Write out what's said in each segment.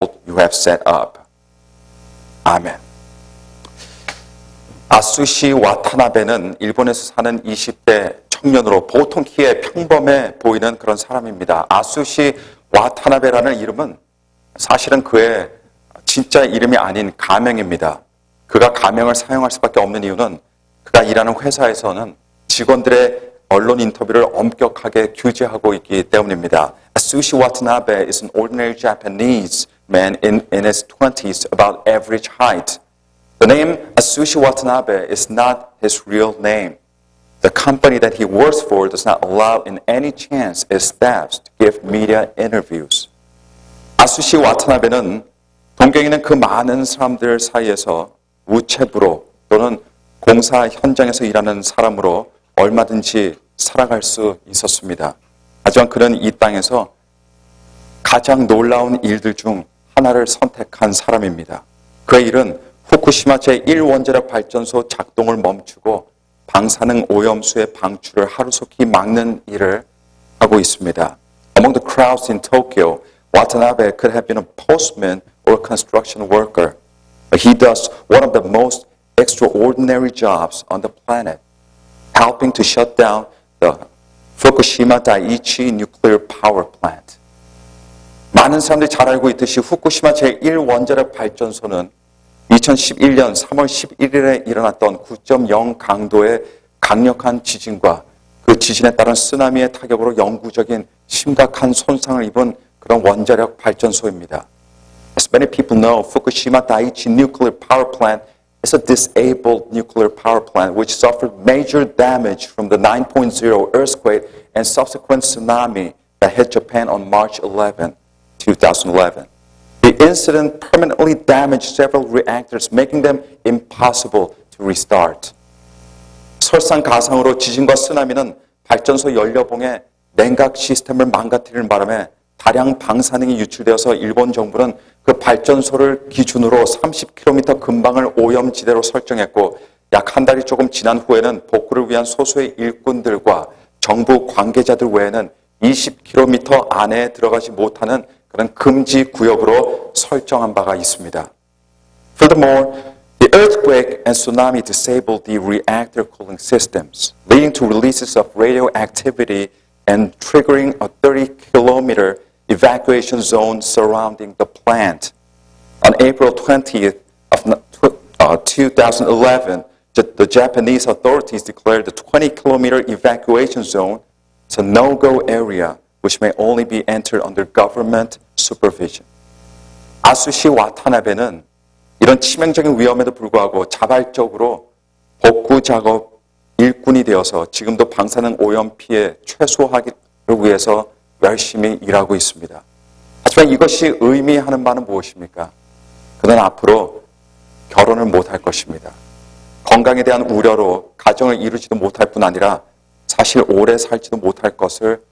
you have set up. 아멘. 아수시 와타나베는 일본에서 사는 20대 청년으로 보통 키에 평범해 보이는 그런 사람입니다. 아수시 와타나베라는 이름은 사실은 그의 진짜 이름이 아닌 가명입니다. 그가 가명을 사용할 수밖에 없는 이유는 그가 일하는 회사에서는 직원들의 언론 인터뷰를 엄격하게 규제하고 있기 때문입니다. Asushi Watanabe is an ordinary Japanese man in his 20s, about average height. The name Asushi Watanabe is not his real name. The company that he works for does not allow in any chance its staffs to give media interviews. 아수시 와타나베는 동경에 있는 그 많은 사람들 사이에서 우체부로 또는 공사 현장에서 일하는 사람으로 얼마든지 살아갈 수 있었습니다. 하지만 그는 이 땅에서 가장 놀라운 일들 중 하나를 선택한 사람입니다. 그의 일은 후쿠시마 제1원자력 발전소 작동을 멈추고 방사능 오염수의 방출을 하루속히 막는 일을 하고 있습니다. Among the crowds in Tokyo, Watanabe could have been a postman or a construction worker. But he does one of the most extraordinary jobs on the planet, helping to shut down the Fukushima Daiichi nuclear power plant. 많은 사람들이 잘 알고 있듯이 후쿠시마 제1원자력 발전소는 2011년 3월 11일에 일어났던 9.0 강도의 강력한 지진과 그 지진에 따른 쓰나미의 타격으로 영구적인 심각한 손상을 입은 그런 원자력 발전소입니다. As many people know, Fukushima Daiichi nuclear power plant is a disabled nuclear power plant which suffered major damage from the 9.0 earthquake and subsequent tsunami that hit Japan on March 11, 2011. The incident permanently damaged several reactors, making them impossible to restart. 설상가상으로 지진과 쓰나미는 발전소 연료봉의 냉각 시스템을 망가뜨리는 바람에 다량 방사능이 유출되어서 일본 정부는 그 발전소를 기준으로 30km 근방을 오염지대로 설정했고 약 한 달이 조금 지난 후에는 복구를 위한 소수의 일꾼들과 정부 관계자들 외에는 20km 안에 들어가지 못하는 그런 금지 구역으로 설정한 바가 있습니다. Furthermore, the earthquake and tsunami disabled the reactor cooling systems, leading to releases of radioactivity and triggering a 30-kilometer evacuation zone surrounding the plant. On April 20th of 2011, the Japanese authorities declared the 20-kilometer evacuation zone as a no-go area which may only be entered under government supervision. 아수시 와타나베는 이런 치명적인 위험에도 불구하고 자발적으로 복구 작업 일꾼이 되어서 지금도 방사능 오염 피해 최소화를 위해서 열심히 일하고 있습니다. 하지만 이것이 의미하는 바는 무엇입니까? 그는 앞으로 결혼을 못할 것입니다. 건강에 대한 우려로 가정을 이루지도 못할 뿐 아니라 사실 오래 살지도 못할 것을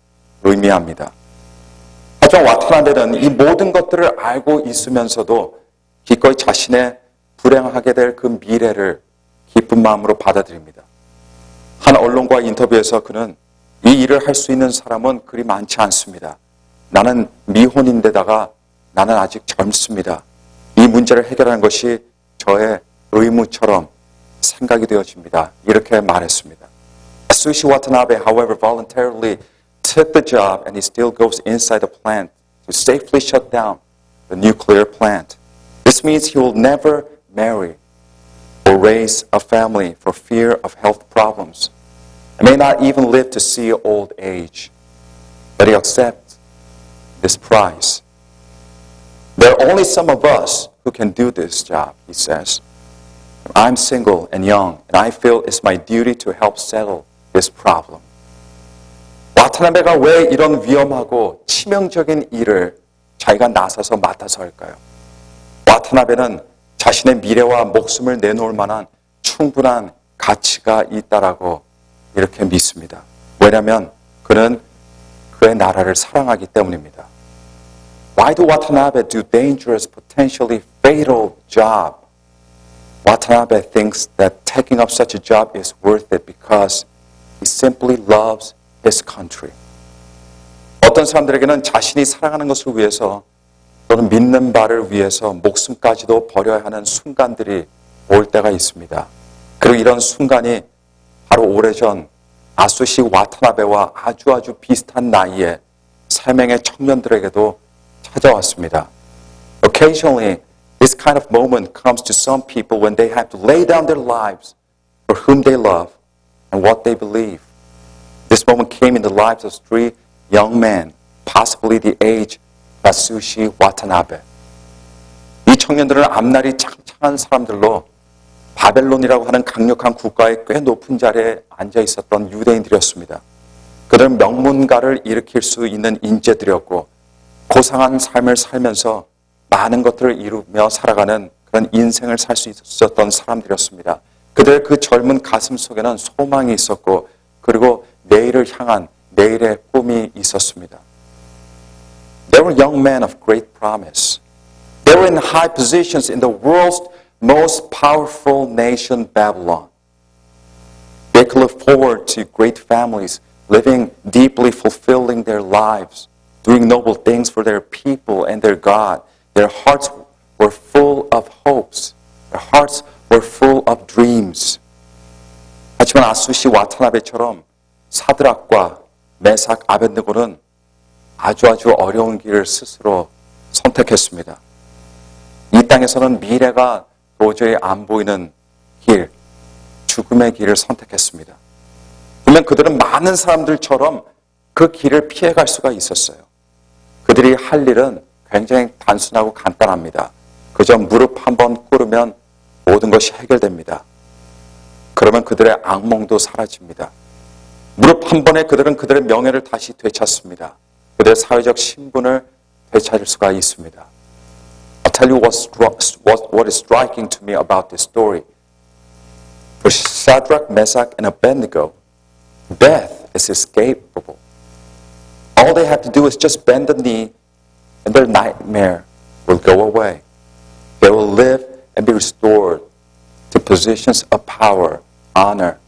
의미합니다. 하지만 와타나베는 이 모든 것들을 알고 있으면서도 기꺼이 자신의 불행하게 될 그 미래를 기쁜 마음으로 받아들입니다. 한 언론과 인터뷰에서 그는 이 일을 할 수 있는 사람은 그리 많지 않습니다. 나는 미혼인데다가 나는 아직 젊습니다. 이 문제를 해결하는 것이 저의 의무처럼 생각이 되어집니다. 이렇게 말했습니다. Asushi Watanabe, however, voluntarily took the job and he still goes inside the plant to safely shut down the nuclear plant. This means he will never marry or raise a family for fear of health problems. He may not even live to see old age, but he accepts this prize. There are only some of us who can do this job, he says. I'm single and young, and I feel it's my duty to help settle this problem. 와타나베가 왜 이런 위험하고 치명적인 일을 자기가 나서서 맡아서 할까요? 와타나베는 자신의 미래와 목숨을 내놓을 만한 충분한 가치가 있다라고 이렇게 믿습니다. 왜냐하면 그는 그의 나라를 사랑하기 때문입니다. Why do Watanabe do dangerous, potentially fatal job? Watanabe thinks that taking up such a job is worth it because he simply loves his country. 어떤 사람들에게는 자신이 사랑하는 것을 위해서 또는 믿는 바를 위해서 목숨까지도 버려야 하는 순간들이 올 때가 있습니다. 그리고 이런 순간이 바로 오래전 아수시 와타나베와 아주 비슷한 나이에 3명의 청년들에게도 찾아왔습니다. Occasionally, this kind of moment comes to some people when they have to lay down their lives for whom they love and what they believe. This moment came in the lives of 3 young men, possibly the age of Atsushi Watanabe. 이 청년들은 앞날이 창창한 사람들로 바벨론이라고 하는 강력한 국가의 꽤 높은 자리에 앉아 있었던 유대인들이었습니다. 그들은 명문가를 일으킬 수 있는 인재들이었고 고상한 삶을 살면서 많은 것들을 이루며 살아가는 그런 인생을 살 수 있었던 사람들이었습니다. 그들의 그 젊은 가슴 속에는 소망이 있었고 그리고 내일을 향한 내일의 꿈이 있었습니다. They were young men of great promise. They were in high positions in the world's most powerful nation, Babylon. They could look forward to great families, living deeply fulfilling their lives, doing noble things for their people and their God. Their hearts were full of hopes. Their hearts were full of dreams. 하지만 아수시 와타나베처럼 사드락과 메삭 아벳느고는 아주 어려운 길을 스스로 선택했습니다. 이 땅에서는 미래가 도저히 안 보이는 길, 죽음의 길을 선택했습니다. 분명 그들은 많은 사람들처럼 그 길을 피해갈 수가 있었어요. 그들이 할 일은 굉장히 단순하고 간단합니다. 그저 무릎 한번 꿇으면 모든 것이 해결됩니다. 그러면 그들의 악몽도 사라집니다. 무릎 한 번에 그들은 그들의 명예를 다시 되찾습니다. 그들의 사회적 신분을 되찾을 수가 있습니다. I'll tell you what is striking to me about this story. For Shadrach, Meshach, and Abednego, death is escapable. All they have to do is just bend the knee and their nightmare will go away. They will live and be restored to positions of power, honor.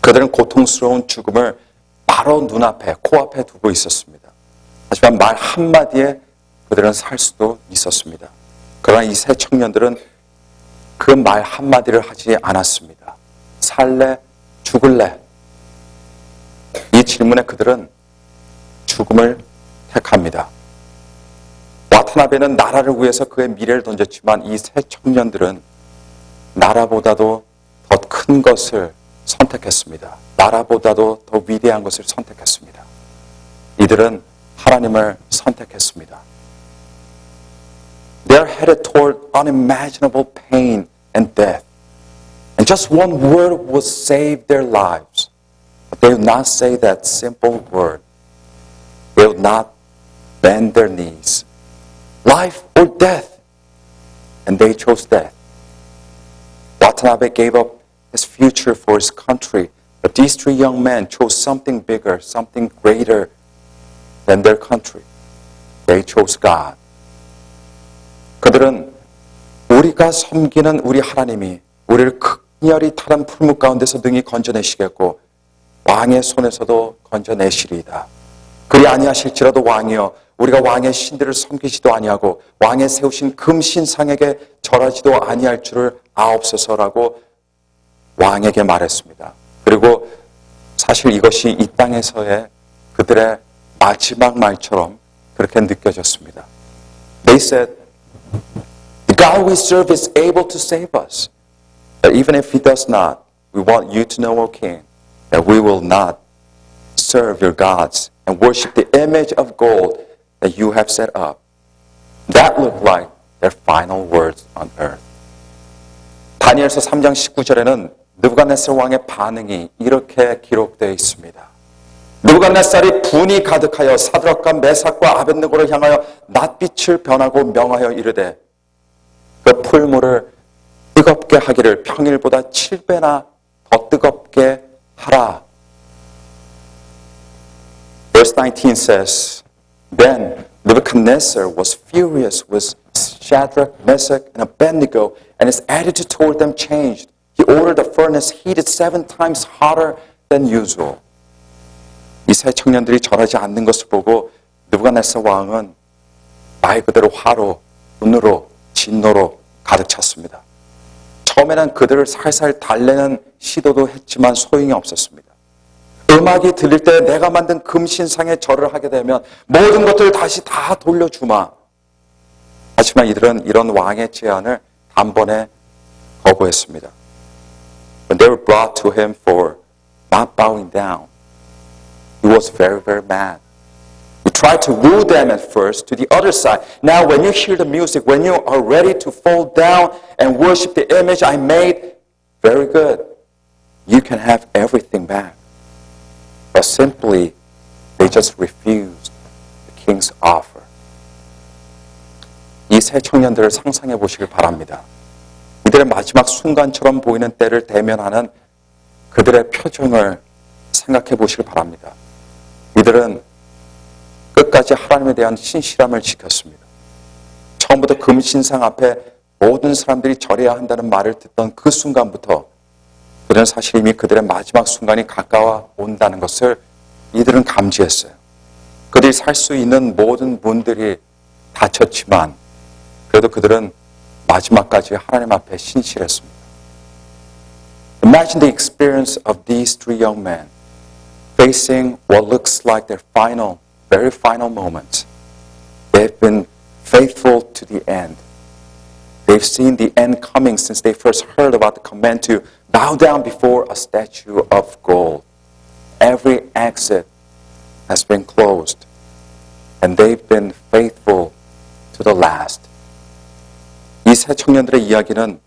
그들은 고통스러운 죽음을 바로 눈앞에, 코앞에 두고 있었습니다. 하지만 말 한마디에 그들은 살 수도 있었습니다. 그러나 이 세 청년들은 그 말 한마디를 하지 않았습니다. 살래, 죽을래? 이 질문에 그들은 죽음을 택합니다. 와타나베는 나라를 위해서 그의 미래를 던졌지만 이 세 청년들은 나라보다도 더 큰 것을 선택했습니다. 나라보다도 더 위대한 것을 선택했습니다. 이들은 하나님을 선택했습니다. They are headed toward unimaginable pain and death. And just one word will save their lives. But they will not say that simple word. They will not bend their knees. Life or death. And they chose death. Watanabe gave up his future for his country. But these 3 young men chose something bigger, something greater than their country. They chose God. 그들은 우리가 섬기는 우리 하나님이 우리를 극렬히 타는 풀무 가운데서 능히 건져내시겠고 왕의 손에서도 건져내시리이다. 그리 아니하실지라도 왕이여 우리가 왕의 신들을 섬기지도 아니하고 왕의 세우신 금신상에게 절하지도 아니할 줄을 아옵소서라고 왕에게 말했습니다. 그리고 사실 이것이 이 땅에서의 그들의 마지막 말처럼 그렇게 느껴졌습니다. They said, The God we serve is able to save us. But even if He does not, we want you to know, O King, that we will not serve your gods and worship the image of gold that you have set up. That looked like their final words on earth. 다니엘서 3장 19절에는 느부갓네살 왕의 반응이 이렇게 기록되어 있습니다. 느부갓네살이 분이 가득하여 사드락과 메삭과 아벳느고를 향하여 낯빛을 변하고 명하여 이르되 그 풀무를 뜨겁게 하기를 평일보다 7배나 더 뜨겁게 하라. Verse 19 says, Then Nebuchadnezzar was furious with Shadrach, Meshach, and Abednego, and his attitude toward them changed. He ordered the furnace heated 7 times hotter than usual. 이 세 청년들이 절하지 않는 것을 보고 느부갓네살 왕은 말 그대로 화로, 분노로, 진노로 가득 찼습니다. 처음에는 그들을 살살 달래는 시도도 했지만 소용이 없었습니다. 음악이 들릴 때 내가 만든 금신상에 절을 하게 되면 모든 것들을 다시 다 돌려주마. 하지만 이들은 이런 왕의 제안을 단번에 거부했습니다. When they were brought to him for not bowing down, he was very, very mad. He tried to woo them at first to the other side. Now when you hear the music, when you are ready to fall down and worship the image I made, very good. You can have everything back. But simply, they just refused the king's offer. 이 세 청년들을 상상해 보시길 바랍니다. 이들의 마지막 순간처럼 보이는 때를 대면하는 그들의 표정을 생각해 보시길 바랍니다. 이들은 끝까지 하나님에 대한 신실함을 지켰습니다. 처음부터 금신상 앞에 모든 사람들이 절해야 한다는 말을 듣던 그 순간부터 그들은 사실 이미 그들의 마지막 순간이 가까워 온다는 것을 이들은 감지했어요. 그들이 살 수 있는 모든 문들이 닫혔지만 그래도 그들은 마지막까지 하나님 앞에 신실했습니다. Imagine the experience of these three young men facing what looks like their final, very final moment. They've been faithful to the end. They've seen the end coming since they first heard about the command to bow down before a statue of gold. Every exit has been closed, and they've been faithful to the last. 이 세 청년들의 이야기는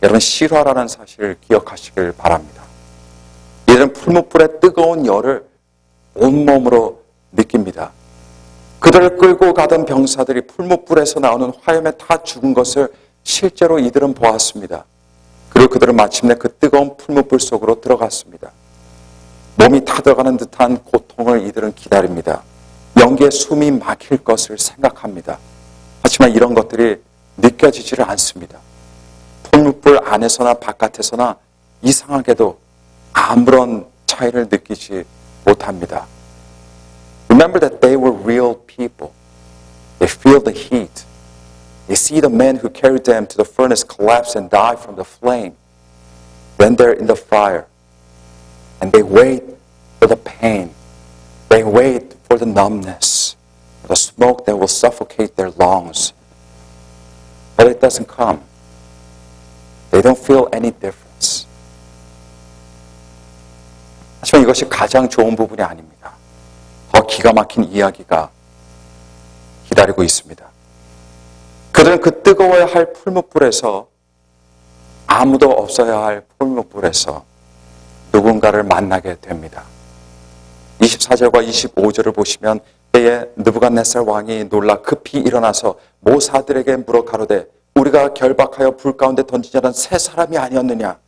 여러분 실화라는 사실을 기억하시길 바랍니다. 이들은 풀무불의 뜨거운 열을 온몸으로 느낍니다. 그들을 끌고 가던 병사들이 풀무불에서 나오는 화염에 타 죽은 것을 실제로 이들은 보았습니다. 그리고 그들은 마침내 그 뜨거운 풀무불 속으로 들어갔습니다. 몸이 타들어가는 듯한 고통을 이들은 기다립니다. 연기에 숨이 막힐 것을 생각합니다. 하지만 이런 것들이 느껴지지를 않습니다. 풀무불 안에서나 바깥에서나 이상하게도 아무런 차이를 느끼지 못합니다. Remember that they were real people. They feel the heat. They see the men who carried them to the furnace collapse and die from the flame. Then they're in the fire. And they wait for the pain. They wait for the numbness, the smoke that will suffocate their lungs. But it doesn't come. They don't feel any difference. 하지만 이것이 가장 좋은 부분이 아닙니다. 더 기가 막힌 이야기가 기다리고 있습니다. 그들은 그 뜨거워야 할 풀무불에서 아무도 없어야 할 풀무불에서 누군가를 만나게 됩니다. 24절과 25절을 보시면 때에 느부갓네살 왕이 놀라 급히 일어나서 모사들에게 물어 가로되 우리가 결박하여 불 가운데 던진 자는 세 사람이 아니었느냐.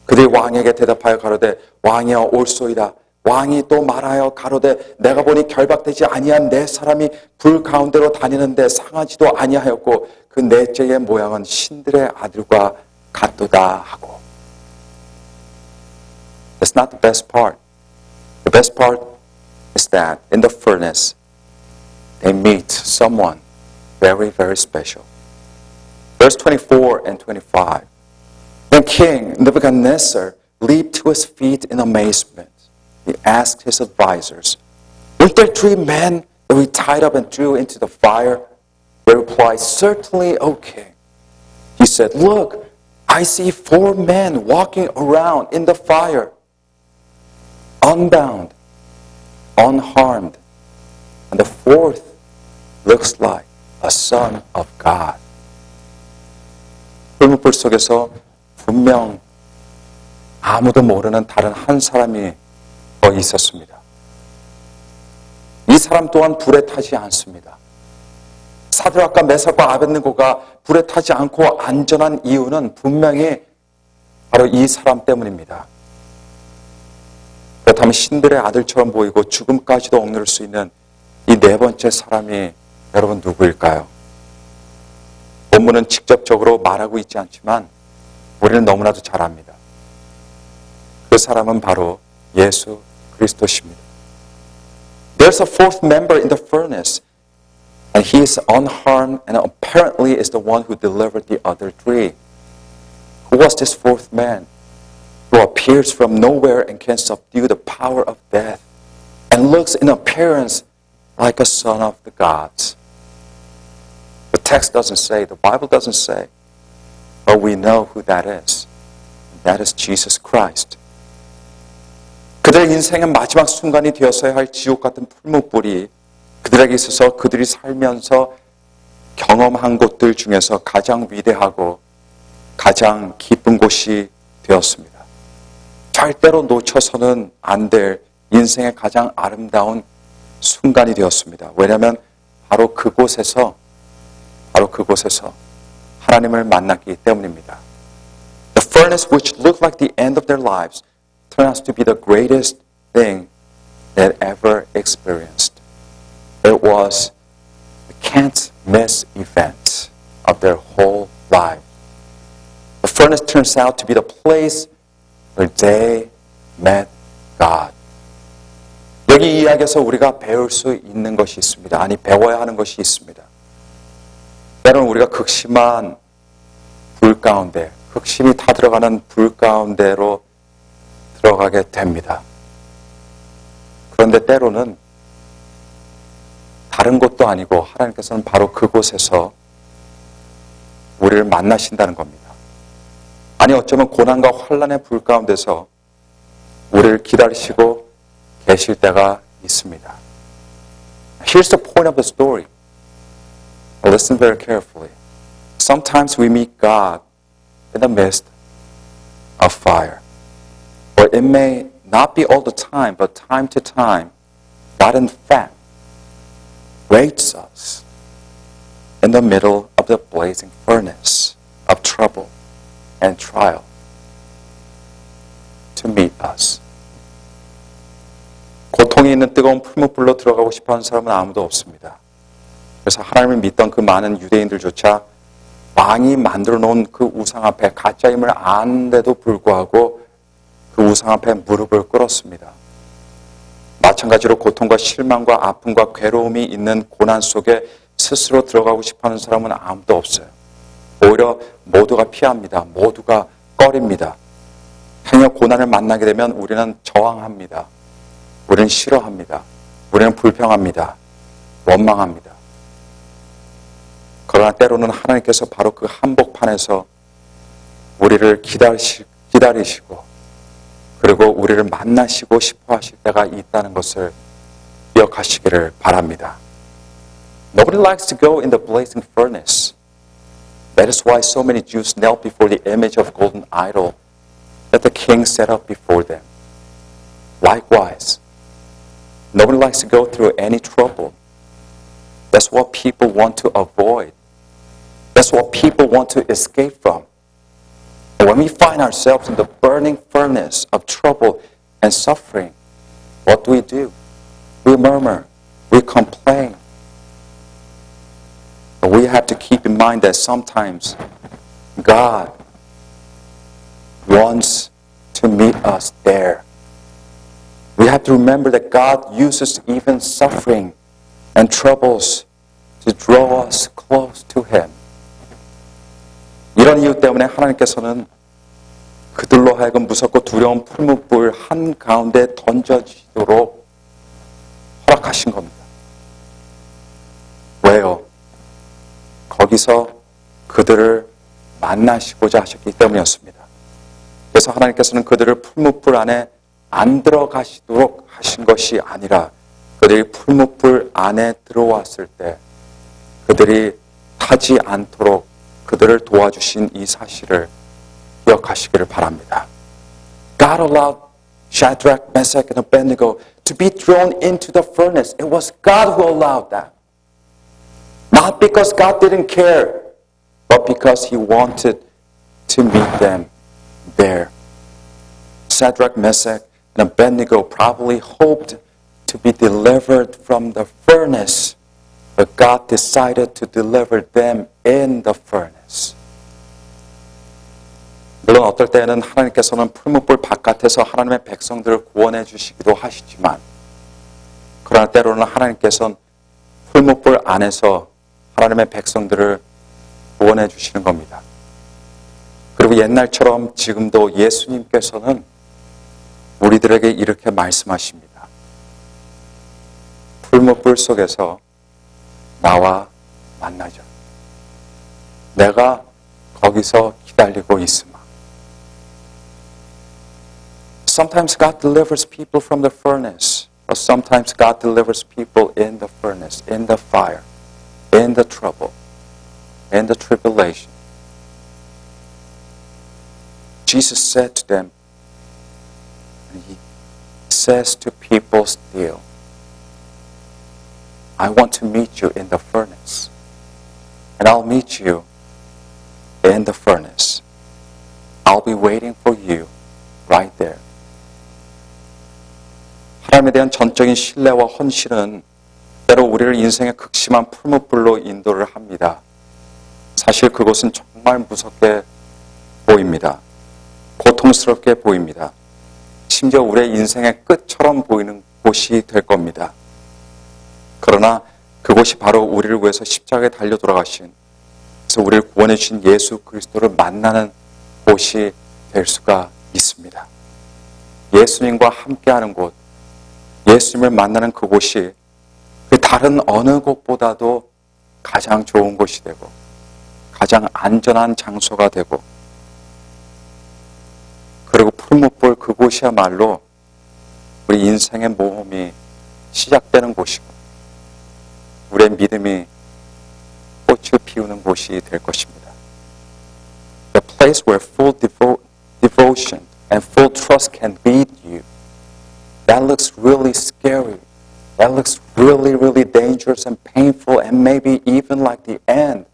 그들이 왕에게 대답하여 가로되 왕이여 옳소이다. 왕이 또 말하여 가로되 내가 보니 결박되지 아니한 네 사람이 불 가운데로 다니는데 상하지도 아니하였고 그 넷째의 모양은 신들의 아들과 같도다 하고. That's not the best part. The best part is that in the furnace they meet someone very, very special. Verse 24 and 25. When King Nebuchadnezzar leaped to his feet in amazement, he asked his advisors, weren't there three men that we tied up and threw into the fire? They replied, certainly, O king. He said, look, I see four men walking around in the fire, unbound, unharmed. And the fourth looks like a son of God. 풀무불 속에서 분명 아무도 모르는 다른 한 사람이 더 있었습니다. 이 사람 또한 불에 타지 않습니다. 사드락과 메삭과 아벳느고가 불에 타지 않고 안전한 이유는 분명히 바로 이 사람 때문입니다. 그렇다면 신들의 아들처럼 보이고 죽음까지도 억누를 수 있는 이 네 번째 사람이 여러분 누구일까요? 본문은 직접적으로 말하고 있지 않지만 우리는 너무나도 잘 압니다. 그 사람은 바로 예수 그리스도십니다. There's a fourth member in the furnace. And he is unharmed and apparently is the one who delivered the other three. Who was this fourth man who appears from nowhere and can subdue the power of death and looks in appearance like a son of the gods? The text doesn't say, the Bible doesn't say, but we know who that is. That is Jesus Christ. 그들의 인생의 마지막 순간이 되었어야 할 지옥 같은 풀무불이 그들에게 있어서 그들이 살면서 경험한 곳들 중에서 가장 위대하고 가장 기쁜 곳이 되었습니다. 절대로 놓쳐서는 안 될 인생의 가장 아름다운 순간이 되었습니다. 왜냐하면 바로 그곳에서 하나님을 만났기 때문입니다. The furnace which looked like the end of their lives turned out to be the greatest thing they had ever experienced. It was the can't miss event of their whole life. The furnace turns out to be the place where they met God. 여기 이 이야기에서 우리가 배울 수 있는 것이 있습니다. 아니, 배워야 하는 것이 있습니다. 때로는 우리가 극심한 불 가운데, 극심이 타들어가는 불 가운데로 들어가게 됩니다. 그런데 때로는 다른 곳도 아니고 하나님께서는 바로 그곳에서 우리를 만나신다는 겁니다. 아니, 어쩌면 고난과 환난의 불 가운데서 우리를 기다리시고 계실 때가 있습니다. Here's the point of the story. Listen very carefully. Sometimes we meet God in the midst of fire. Or it may not be all the time, but time to time, God in fact waits us in the middle of the blazing furnace of trouble and trial to meet us. 고통이 있는 뜨거운 풀무불로 들어가고 싶어하는 사람은 아무도 없습니다. 그래서 하나님을 믿던 그 많은 유대인들조차 왕이 만들어 놓은 그 우상 앞에 가짜임을 아는데도 불구하고 그 우상 앞에 무릎을 꿇었습니다. 마찬가지로 고통과 실망과 아픔과 괴로움이 있는 고난 속에 스스로 들어가고 싶어하는 사람은 아무도 없어요. 오히려 모두가 피합니다. 모두가 꺼립니다. 행여 고난을 만나게 되면 우리는 저항합니다. 우리는 싫어합니다. 우리는 불평합니다. 원망합니다. 그러나 때로는 하나님께서 바로 그 한복판에서 우리를 기다리시고 그리고 우리를 만나시고 싶어 하실 때가 있다는 것을 기억하시기를 바랍니다. Nobody likes to go in the blazing furnace. That is why so many Jews knelt before the image of golden idol that the king set up before them. Likewise, nobody likes to go through any trouble. That's what people want to avoid. That's what people want to escape from. And when we find ourselves in the burning furnace of trouble and suffering, what do? We murmur, we complain. But we have to keep in mind that sometimes God wants to meet us there. We have to remember that God uses even suffering and troubles to draw us close to Him. 이런 이유 때문에 하나님께서는 그들로 하여금 무섭고 두려운 풀무불 한가운데 던져지도록 허락하신 겁니다. 왜요? 거기서 그들을 만나시고자 하셨기 때문이었습니다. 그래서 하나님께서는 그들을 풀무불 안에 안 들어가시도록 하신 것이 아니라 그들이 풀무불 안에 들어왔을 때 그들이 타지 않도록 그들을 도와주신 이 사실을 기억하시기를 바랍니다. God allowed Shadrach, Meshach, and Abednego to be thrown into the furnace. It was God who allowed that. Not because God didn't care, but because He wanted to meet them there. Shadrach, Meshach, and Abednego probably hoped to be delivered from the furnace, but God decided to deliver them in the furnace. 물론 어떨 때는 하나님께서는 풀무불 바깥에서 하나님의 백성들을 구원해 주시기도 하시지만 그러나 때로는 하나님께서는 풀무불 안에서 하나님의 백성들을 구원해 주시는 겁니다. 그리고 옛날처럼 지금도 예수님께서는 우리들에게 이렇게 말씀하십니다. 풀무불 속에서 나와 만나자. 내가 거기서 기다리고 있으마. Sometimes God delivers people from the furnace, but sometimes God delivers people in the furnace, in the fire, in the trouble, in the tribulation. Jesus said to them, and He says to people still, I want to meet you in the furnace, and I'll meet you in the furnace. I'll be waiting for you right there. 하나님에 대한 전적인 신뢰와 헌신은 때로 우리를 인생의 극심한 풀무불로 인도를 합니다. 사실 그곳은 정말 무섭게 보입니다. 고통스럽게 보입니다. 심지어 우리의 인생의 끝처럼 보이는 곳이 될 겁니다. 그러나 그곳이 바로 우리를 위해서 십자가에 달려 돌아가신, 그래서 우리를 구원해 주신 예수 그리스도를 만나는 곳이 될 수가 있습니다. 예수님과 함께하는 곳, 예수님을 만나는 그곳이 그 다른 어느 곳보다도 가장 좋은 곳이 되고 가장 안전한 장소가 되고, 그리고 풀무불 그곳이야말로 우리 인생의 모험이 시작되는 곳이고 우리의 믿음이 꽃을 피우는 곳이 될 것입니다. The place where full devotion and full trust can lead you. That looks really scary. That looks really, really dangerous and painful and maybe even like the end.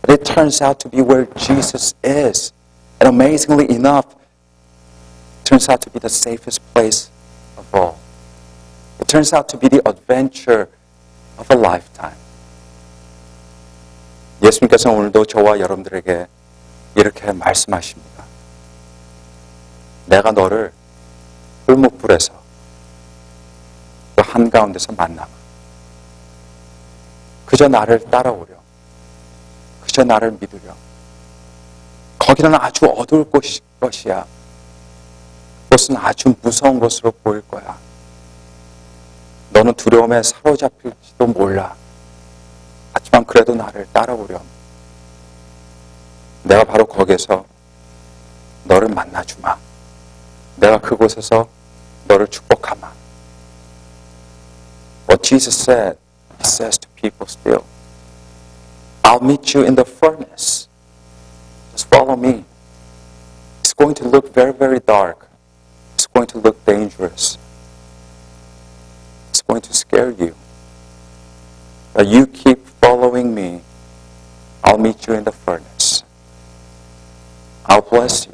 But it turns out to be where Jesus is. And amazingly enough, it turns out to be the safest place of all. It turns out to be the adventure of a lifetime. 예수님께서는 오늘도 저와 여러분들에게 이렇게 말씀하십니다. 내가 너를 풀무불에서 그 한가운데서 만나마. 그저 나를 따라오려. 그저 나를 믿으려. 거기는 아주 어두울 것이야. 그것은 아주 무서운 것으로 보일 거야. 너는 두려움에 사로잡힐지도 몰라. 하지만 그래도 나를 따라오렴. 내가 바로 거기에서 너를 만나주마. 내가 그곳에서 너를 축복하마. What Jesus said, He says to people still, I'll meet you in the furnace. Just follow me. It's going to look very, very dark. It's going to look dangerous. It's going to scare you. But you keep following me. I'll meet you in the furnace. I'll bless you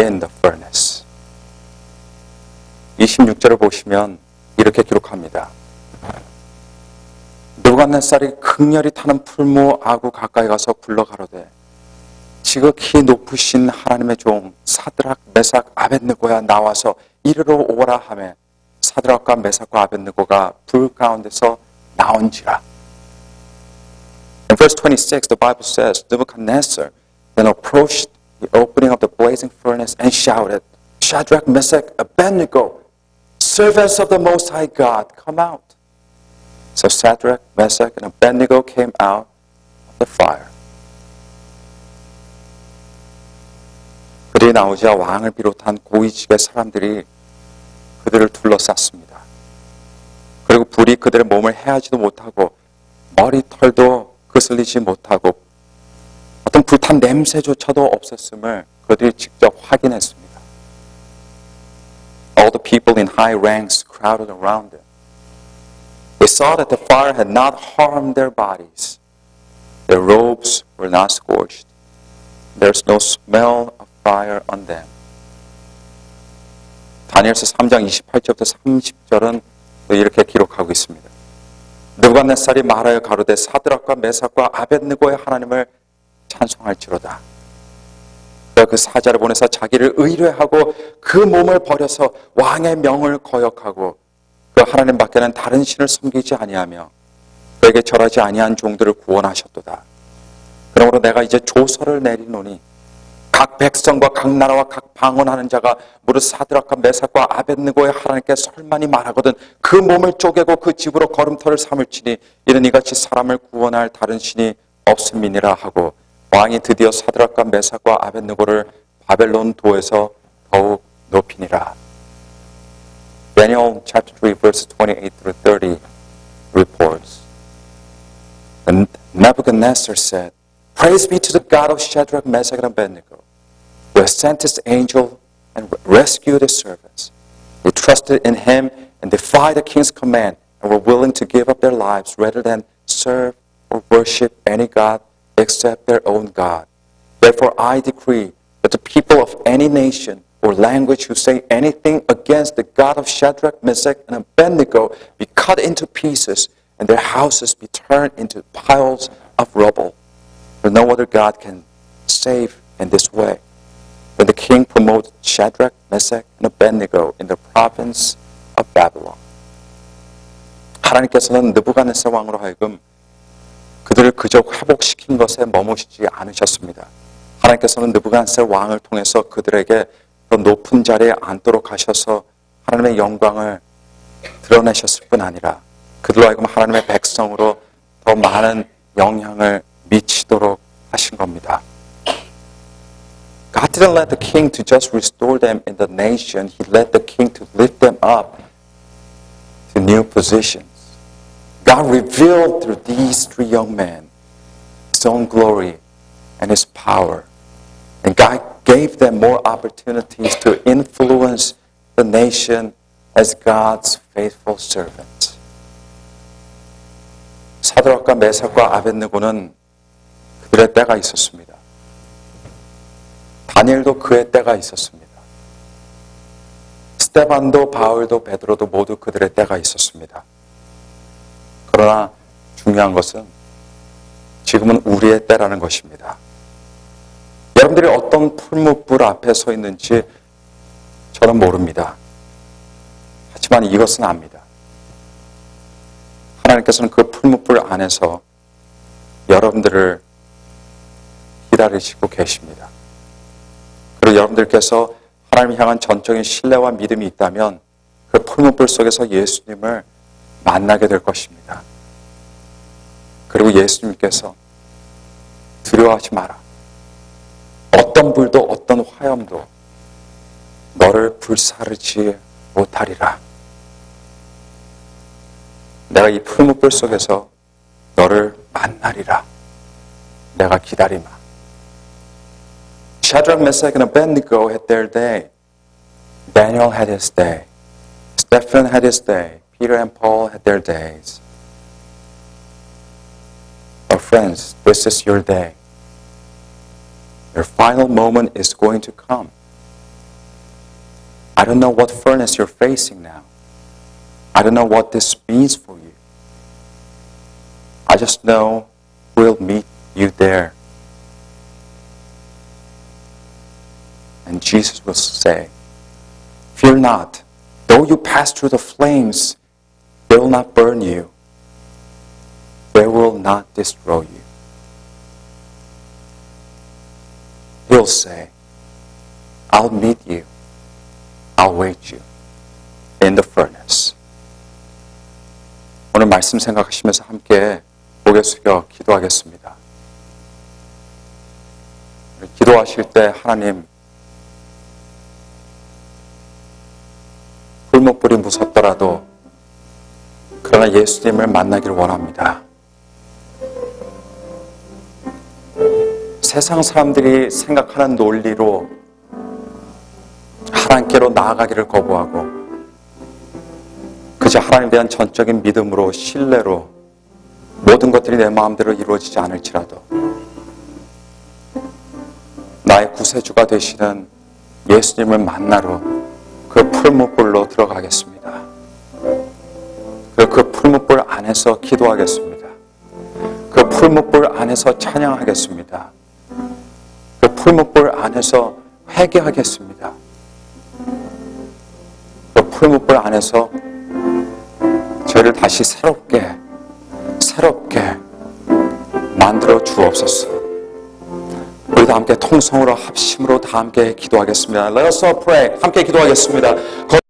in the furnace. 26절을 보시면 이렇게 기록합니다. 느부갓네살이 극렬히 타는 풀무 아구 가까이 가서 굴러가로되 지극히 높으신 하나님의 종 사드락 메삭 아벳느고야 나와서 이리로 오라 하매 사드락과 메삭과 아벳느고가 불 가운데서 나온지라. In verse 26 the Bible says Nebuchadnezzar then approached the opening of the blazing furnace and shouted, Shadrach, Meshach, Abednego, servants of the Most High God, come out. So Shadrach, Meshach, and Abednego came out of the fire. 그들이 나오자 왕을 비롯한 고위직의 사람들이 그들을 둘러쌌습니다. 그리고 불이 그들의 몸을 해하지도 못하고 머리털도 그슬리지 못하고 어떤 불탄 냄새조차도 없었음을 그들이 직접 확인했습니다. All the people in high ranks crowded around them. They saw that the fire had not harmed their bodies. Their robes were not scorched. There's no smell of fire on them. 다니엘서 3장 28절부터 30절은 이렇게 기록하고 있습니다. 느부갓네살이 말하여 가로되 사드락과 메삭과 아벳느고의 하나님을 찬송할지로다. 그가 그 사자를 보내서 자기를 의뢰하고 그 몸을 버려서 왕의 명을 거역하고 그 하나님 밖에는 다른 신을 섬기지 아니하며 그에게 절하지 아니한 종들을 구원하셨도다. 그러므로 내가 이제 조서를 내리노니 각 백성과 각 나라와 각 방언하는 자가 무릇 사드락과 메삭과 아벳느고의 하나님께 설만이 말하거든 그 몸을 쪼개고 그 집으로 걸음터를 삼을지니 이는 이같이 사람을 구원할 다른 신이 없음이니라 하고 왕이 드디어 사드락과 메삭과 아벳느고를 바벨론 도에서 더욱 높이니라. Daniel chapter 3 verse 28 through 30 reports. And Nebuchadnezzar said, Praise be to the God of Shadrach, Meshach, and Abednego, who has sent his angel and rescued his servants. They trusted in him and defied the king's command and were willing to give up their lives rather than serve or worship any god except their own God. Therefore I decree that the people of any nation or language who say anything against the God of Shadrach, Meshach, and Abednego be cut into pieces and their houses be turned into piles of rubble. For no other God can save in this way. Then the king promoted Shadrach, Meshach, and Abednego in the province of Babylon. 하나님께서는 느부갓네살 왕으로 하여금 그들을 그저 회복시킨 것에 머무시지 않으셨습니다. 하나님께서는 느부갓네살 왕을 통해서 그들에게 더 높은 자리에 앉도록 하셔서 하나님의 영광을 드러내셨을 뿐 아니라 그들로 하여금 하나님의 백성으로 더 많은 영향을 미치도록 하신 겁니다. God didn't let the king to just restore them in the nation. He let the king to lift them up to new positions. God revealed through these three young men His own glory and His power. And God gave them more opportunities to influence the nation as God's faithful servants. 사드락과 메삭과 아벳느고는 그들의 때가 있었습니다. 다니엘도 그의 때가 있었습니다. 스데반도 바울도 베드로도 모두 그들의 때가 있었습니다. 그러나 중요한 것은 지금은 우리의 때라는 것입니다. 여러분들이 어떤 풀무불 앞에 서 있는지 저는 모릅니다. 하지만 이것은 압니다. 하나님께서는 그 풀무불 안에서 여러분들을 기다리시고 계십니다. 그리고 여러분들께서 하나님을 향한 전적인 신뢰와 믿음이 있다면 그 풀무불 속에서 예수님을 만나게 될 것입니다. 그리고 예수님께서 두려워하지 마라. 어떤 불도 어떤 화염도 너를 불사르지 못하리라. 내가 이 풀무불 속에서 너를 만나리라. 내가 기다리마. Shadrach, Meshach, and Abednego had their day. Daniel had his day. Stephen had his day. Peter and Paul had their days. But friends, this is your day. Your final moment is going to come. I don't know what furnace you're facing now. I don't know what this means for you. I just know we'll meet you there. And Jesus will say, Fear not, though you pass through the flames, they will not burn you. They will not destroy you. He'll say, I'll meet you. I'll wait you in the furnace. 오늘 말씀 생각하시면서 함께 고개 숙여 기도하겠습니다. 기도하실 때 하나님, 풀무불이 무섭더라도 그러나 예수님을 만나기를 원합니다. 세상 사람들이 생각하는 논리로 하나님께로 나아가기를 거부하고 그저 하나님에 대한 전적인 믿음으로 신뢰로 모든 것들이 내 마음대로 이루어지지 않을지라도 나의 구세주가 되시는 예수님을 만나러 그 풀무불로 들어가겠습니다. 그리고 그 풀무불 안에서 기도하겠습니다. 그 풀무불 안에서 찬양하겠습니다. 그 풀무불 안에서 회개하겠습니다. 그 풀무불 안에서 저희를 다시 새롭게 만들어 주옵소서. 우리 다 함께 통성으로 합심으로 다 함께 기도하겠습니다. Let us all pray. 함께 기도하겠습니다.